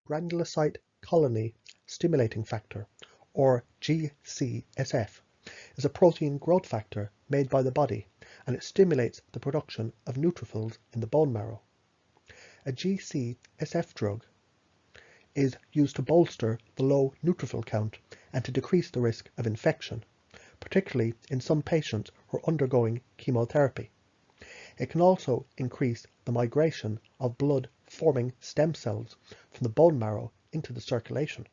granulocyte colony stimulating factor, or GCSF, is a protein growth factor made by the body, and it stimulates the production of neutrophils in the bone marrow. A GCSF drug is used to bolster the low neutrophil count and to decrease the risk of infection, particularly in some patients who are undergoing chemotherapy. It can also increase the migration of blood-forming stem cells from the bone marrow into the circulation.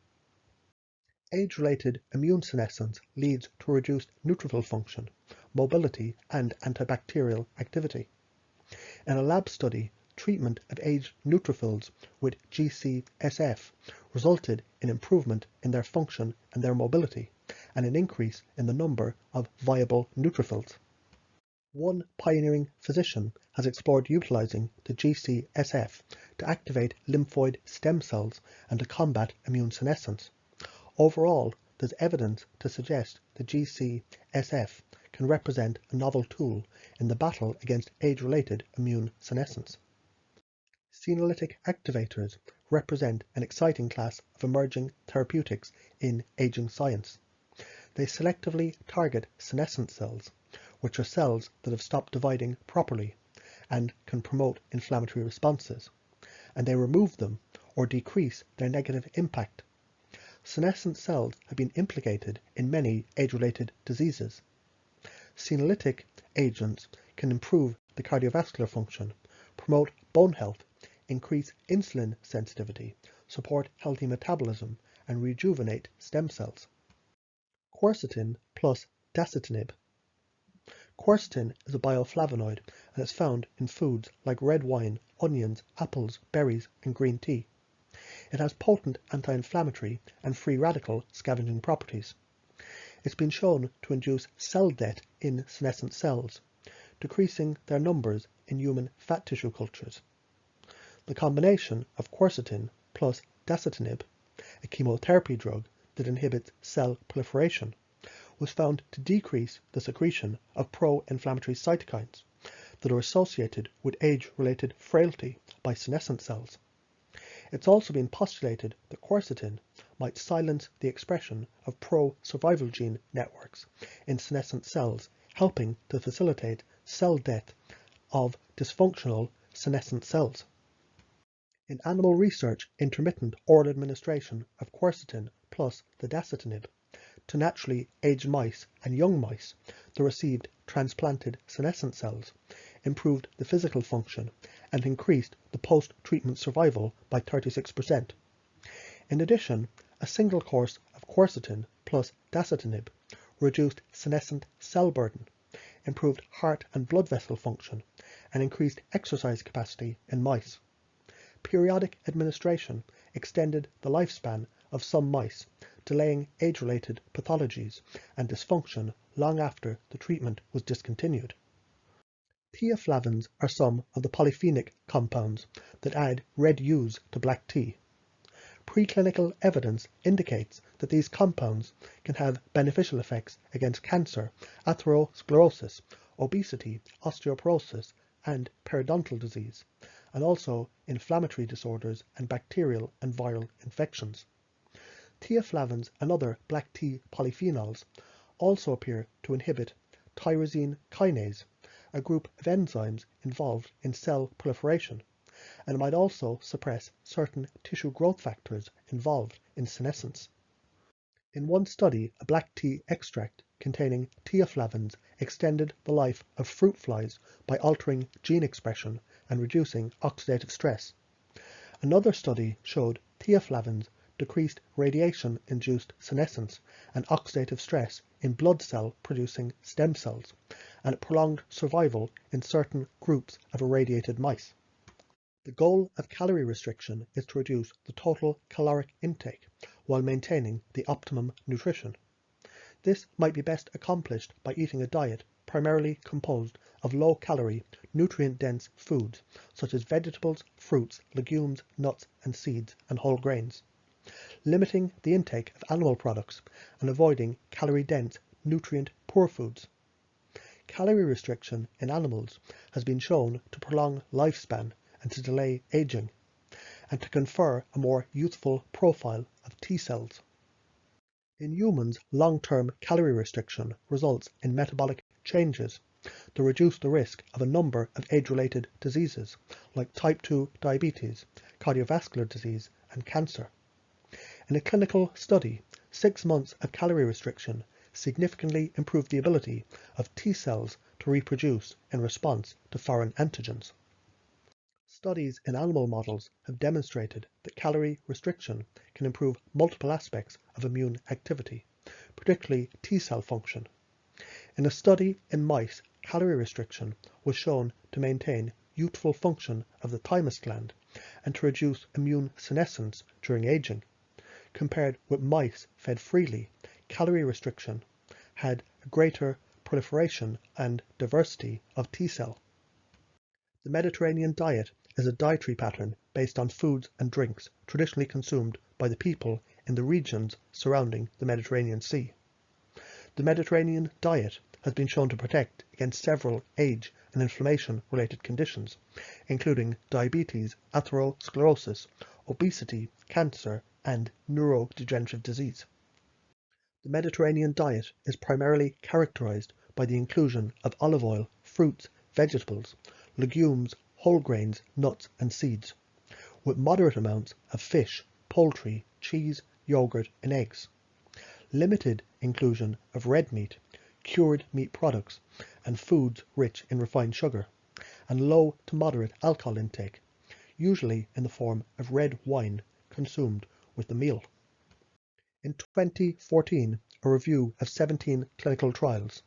Age-related immune senescence leads to reduced neutrophil function, mobility, and antibacterial activity. In a lab study, treatment of aged neutrophils with GCSF resulted in improvement in their function and their mobility, and an increase in the number of viable neutrophils. One pioneering physician has explored utilizing the GCSF to activate lymphoid stem cells and to combat immune senescence. Overall, there's evidence to suggest the GCSF can represent a novel tool in the battle against age-related immune senescence. Senolytic activators represent an exciting class of emerging therapeutics in aging science. They selectively target senescent cells, which are cells that have stopped dividing properly and can promote inflammatory responses, and they remove them or decrease their negative impact. Senescent cells have been implicated in many age-related diseases. Senolytic agents can improve the cardiovascular function, promote bone health, increase insulin sensitivity, support healthy metabolism, and rejuvenate stem cells. Quercetin plus dasatinib. Quercetin is a bioflavonoid and is found in foods like red wine, onions, apples, berries, and green tea. It has potent anti-inflammatory and free radical scavenging properties. It's been shown to induce cell death in senescent cells, decreasing their numbers in human fat tissue cultures. The combination of quercetin plus dasatinib, a chemotherapy drug that inhibits cell proliferation, was found to decrease the secretion of pro-inflammatory cytokines that are associated with age-related frailty by senescent cells. It's also been postulated that quercetin might silence the expression of pro-survival gene networks in senescent cells, helping to facilitate cell death of dysfunctional senescent cells. In animal research, intermittent oral administration of quercetin plus the dasatinib to naturally aged mice and young mice that received transplanted senescent cells improved the physical function and increased the post-treatment survival by 36%. In addition, a single course of quercetin plus dasatinib reduced senescent cell burden, improved heart and blood vessel function, and increased exercise capacity in mice. Periodic administration extended the lifespan of some mice, delaying age-related pathologies and dysfunction long after the treatment was discontinued. Theaflavins are some of the polyphenic compounds that add red hues to black tea. Preclinical evidence indicates that these compounds can have beneficial effects against cancer, atherosclerosis, obesity, osteoporosis, and periodontal disease, and also inflammatory disorders and bacterial and viral infections. Theaflavins and other black tea polyphenols also appear to inhibit tyrosine kinase, a group of enzymes involved in cell proliferation, and might also suppress certain tissue growth factors involved in senescence. In one study, a black tea extract containing theaflavins extended the life of fruit flies by altering gene expression and reducing oxidative stress. Another study showed theaflavins decreased radiation-induced senescence and oxidative stress in blood cell-producing stem cells, and it prolonged survival in certain groups of irradiated mice. The goal of calorie restriction is to reduce the total caloric intake while maintaining the optimum nutrition. This might be best accomplished by eating a diet primarily composed of low-calorie, nutrient-dense foods such as vegetables, fruits, legumes, nuts and seeds, and whole grains, limiting the intake of animal products and avoiding calorie-dense, nutrient-poor foods. Calorie restriction in animals has been shown to prolong lifespan and to delay aging, and to confer a more youthful profile of T cells. In humans, long-term calorie restriction results in metabolic changes to reduce the risk of a number of age-related diseases like type 2 diabetes, cardiovascular disease, and cancer. In a clinical study, 6 months of calorie restriction significantly improved the ability of T cells to reproduce in response to foreign antigens. Studies in animal models have demonstrated that calorie restriction can improve multiple aspects of immune activity, particularly T cell function. In a study in mice, calorie restriction was shown to maintain youthful function of the thymus gland and to reduce immune senescence during aging. Compared with mice fed freely, calorie restriction had a greater proliferation and diversity of T cell. The Mediterranean diet is a dietary pattern based on foods and drinks traditionally consumed by the people in the regions surrounding the Mediterranean Sea. The Mediterranean diet has been shown to protect against several age and inflammation-related conditions, including diabetes, atherosclerosis, obesity, cancer, and neurodegenerative disease. The Mediterranean diet is primarily characterized by the inclusion of olive oil, fruits, vegetables, legumes, whole grains, nuts, and seeds, with moderate amounts of fish, poultry, cheese, yogurt, and eggs. Limited inclusion of red meat, cured meat products, and foods rich in refined sugar, and low to moderate alcohol intake, usually in the form of red wine consumed with the meal. In 2014, a review of 17 clinical trials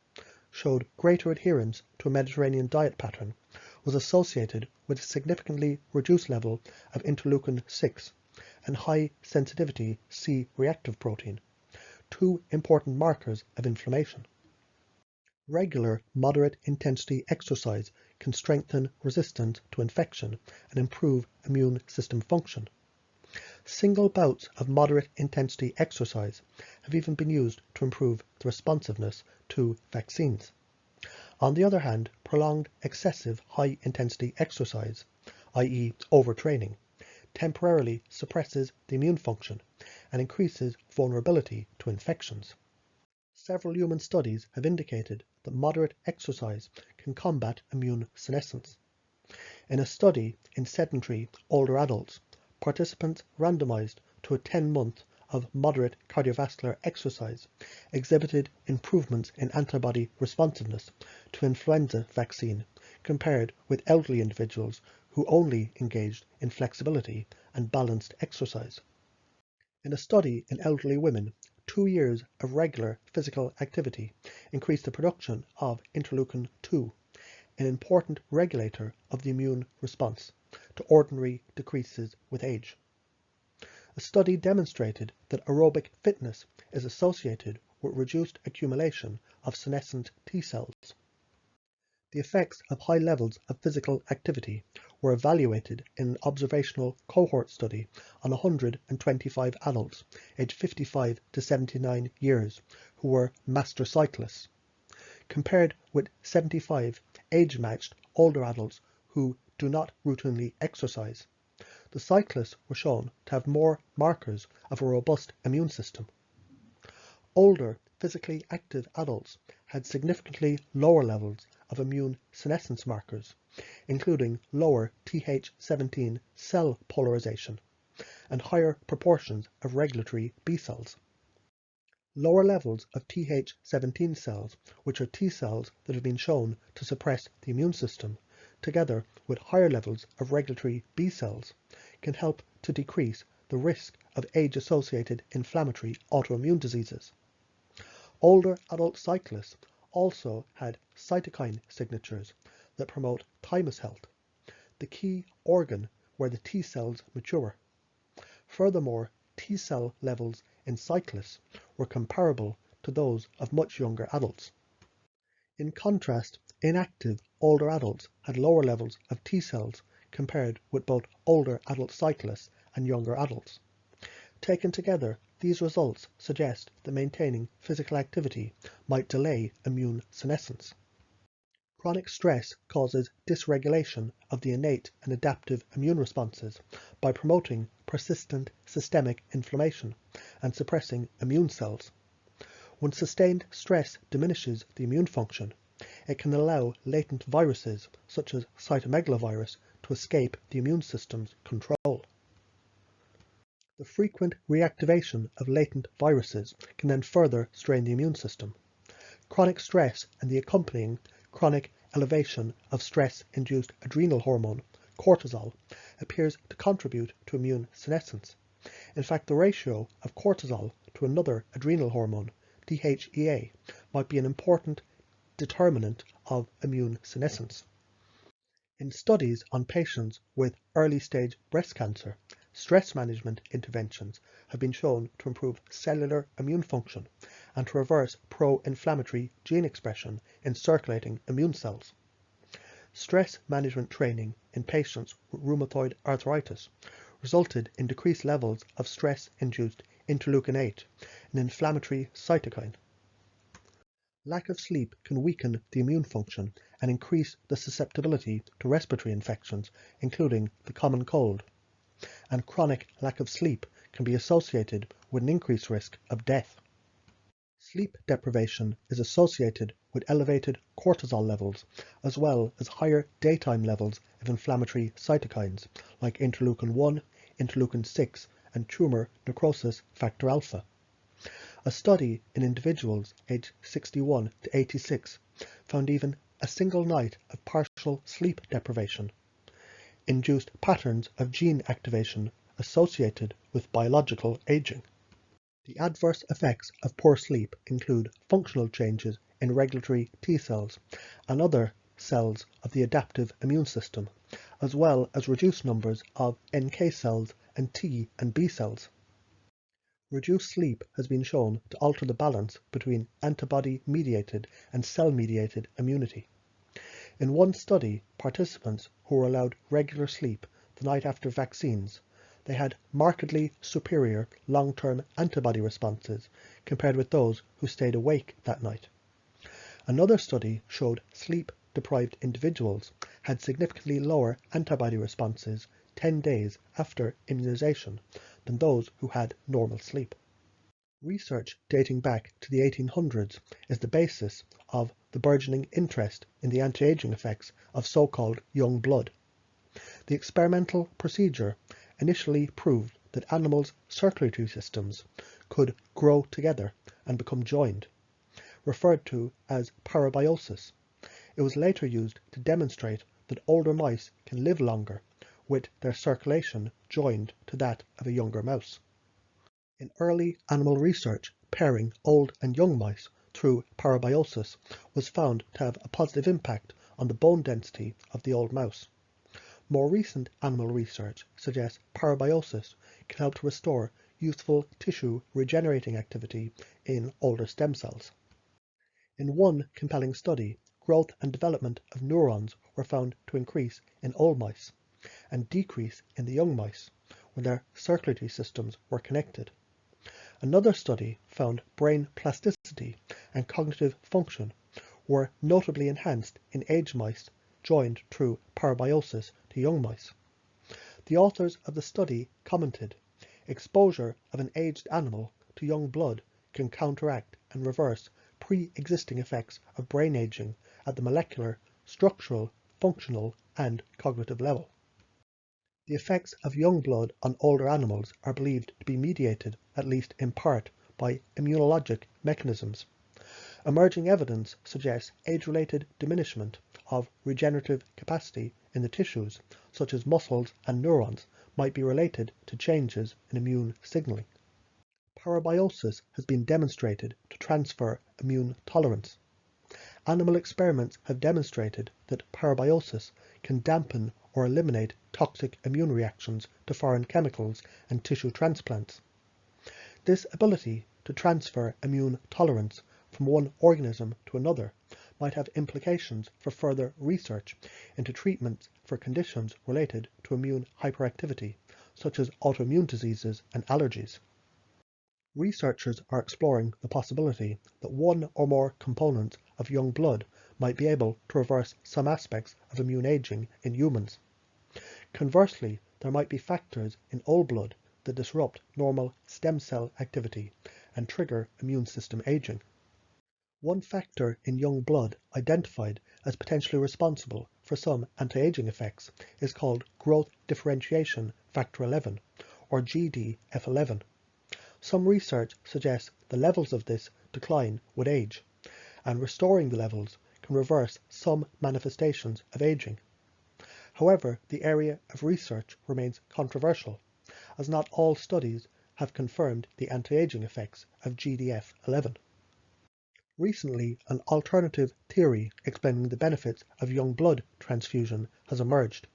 showed greater adherence to a Mediterranean diet pattern was associated with a significantly reduced level of interleukin-6 and high sensitivity C-reactive protein, two important markers of inflammation. Regular moderate intensity exercise can strengthen resistance to infection and improve immune system function. Single bouts of moderate intensity exercise have even been used to improve the responsiveness to vaccines. On the other hand, prolonged excessive high-intensity exercise, i.e. overtraining, temporarily suppresses the immune function and increases vulnerability to infections. Several human studies have indicated that moderate exercise can combat immune senescence. In a study in sedentary older adults, participants randomized to a 10-month of moderate cardiovascular exercise exhibited improvements in antibody responsiveness to influenza vaccine compared with elderly individuals who only engaged in flexibility and balanced exercise. In a study in elderly women, 2 years of regular physical activity increased the production of interleukin-2, an important regulator of the immune response to ordinary decreases with age. A study demonstrated that aerobic fitness is associated with reduced accumulation of senescent T cells. The effects of high levels of physical activity were evaluated in an observational cohort study on 125 adults aged 55 to 79 years who were master cyclists, compared with 75 age-matched older adults who do not routinely exercise. The cyclists were shown to have more markers of a robust immune system. Older, physically active adults had significantly lower levels of immune senescence markers, including lower Th17 cell polarization and higher proportions of regulatory B cells. Lower levels of Th17 cells, which are T cells that have been shown to suppress the immune system, together with higher levels of regulatory B cells, can help to decrease the risk of age-associated inflammatory autoimmune diseases. Older adult cyclists also had cytokine signatures that promote thymus health, the key organ where the T cells mature. Furthermore, T cell levels in cyclists were comparable to those of much younger adults. In contrast, inactive older adults had lower levels of T cells compared with both older adult cyclists and younger adults. Taken together, these results suggest that maintaining physical activity might delay immune senescence. Chronic stress causes dysregulation of the innate and adaptive immune responses by promoting persistent systemic inflammation and suppressing immune cells. When sustained stress diminishes the immune function, it can allow latent viruses such as cytomegalovirus to escape the immune system's control. The frequent reactivation of latent viruses can then further strain the immune system. Chronic stress and the accompanying chronic elevation of stress-induced adrenal hormone, cortisol, appears to contribute to immune senescence. In fact, the ratio of cortisol to another adrenal hormone, DHEA, might be an important determinant of immune senescence. In studies on patients with early-stage breast cancer, stress management interventions have been shown to improve cellular immune function and to reverse pro-inflammatory gene expression in circulating immune cells. Stress management training in patients with rheumatoid arthritis resulted in decreased levels of stress-induced interleukin-8, an inflammatory cytokine. Lack of sleep can weaken the immune function and increase the susceptibility to respiratory infections, including the common cold. And chronic lack of sleep can be associated with an increased risk of death. Sleep deprivation is associated with elevated cortisol levels, as well as higher daytime levels of inflammatory cytokines like interleukin-1, interleukin-6, and tumor necrosis factor alpha. A study in individuals aged 61 to 86 found even a single night of partial sleep deprivation induced patterns of gene activation associated with biological aging. The adverse effects of poor sleep include functional changes in regulatory T cells and other cells of the adaptive immune system, as well as reduced numbers of NK cells and T and B cells. Reduced sleep has been shown to alter the balance between antibody-mediated and cell-mediated immunity. In one study, participants who were allowed regular sleep the night after vaccines, they had markedly superior long-term antibody responses compared with those who stayed awake that night. Another study showed sleep-deprived individuals had significantly lower antibody responses 10 days after immunization than those who had normal sleep. Research dating back to the 1800s is the basis of the burgeoning interest in the anti-aging effects of so-called young blood. The experimental procedure initially proved that animals' circulatory systems could grow together and become joined, referred to as parabiosis. It was later used to demonstrate that older mice can live longer with their circulation joined to that of a younger mouse. In early animal research, pairing old and young mice through parabiosis was found to have a positive impact on the bone density of the old mouse. More recent animal research suggests parabiosis can help to restore youthful tissue regenerating activity in older stem cells. In one compelling study, growth and development of neurons were found to increase in old mice and decrease in the young mice when their circulatory systems were connected. Another study found brain plasticity and cognitive function were notably enhanced in aged mice joined through parabiosis to young mice. The authors of the study commented, "Exposure of an aged animal to young blood can counteract and reverse pre-existing effects of brain aging at the molecular, structural, functional, and cognitive level." The effects of young blood on older animals are believed to be mediated, at least in part, by immunologic mechanisms. Emerging evidence suggests age-related diminishment of regenerative capacity in the tissues, such as muscles and neurons, might be related to changes in immune signaling. Parabiosis has been demonstrated to transfer immune tolerance. Animal experiments have demonstrated that parabiosis can dampen or eliminate toxic immune reactions to foreign chemicals and tissue transplants. This ability to transfer immune tolerance from one organism to another might have implications for further research into treatments for conditions related to immune hyperactivity, such as autoimmune diseases and allergies. Researchers are exploring the possibility that one or more components of young blood might be able to reverse some aspects of immune aging in humans. Conversely, there might be factors in old blood that disrupt normal stem cell activity and trigger immune system aging. One factor in young blood identified as potentially responsible for some anti-aging effects is called growth differentiation factor 11, or GDF11. Some research suggests the levels of this decline with age, and restoring the levels can reverse some manifestations of aging. However, the area of research remains controversial, as not all studies have confirmed the anti-aging effects of GDF11. Recently, an alternative theory explaining the benefits of young blood transfusion has emerged.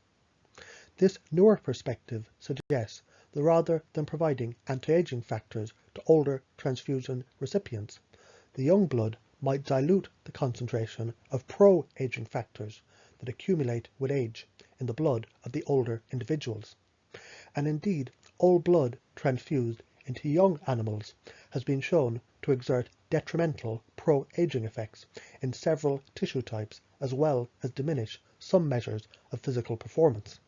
This newer perspective suggests that rather than providing anti-aging factors to older transfusion recipients, the young blood might dilute the concentration of pro-aging factors that accumulate with age in the blood of the older individuals. And indeed, old blood transfused into young animals has been shown to exert detrimental pro-aging effects in several tissue types, as well as diminish some measures of physical performance.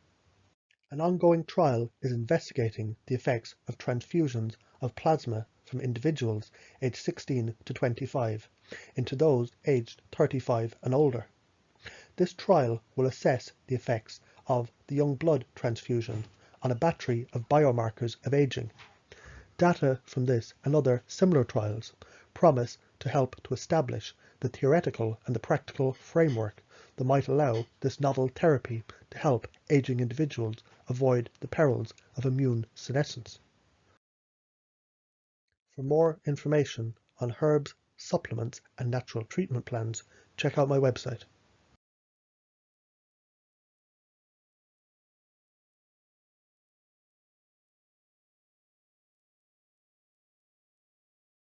An ongoing trial is investigating the effects of transfusions of plasma from individuals aged 16 to 25 into those aged 35 and older. This trial will assess the effects of the young blood transfusion on a battery of biomarkers of aging. Data from this and other similar trials promise to help to establish the theoretical and the practical framework that might allow this novel therapy to help aging individuals avoid the perils of immune senescence. For more information on herbs, supplements, and natural treatment plans, check out my website.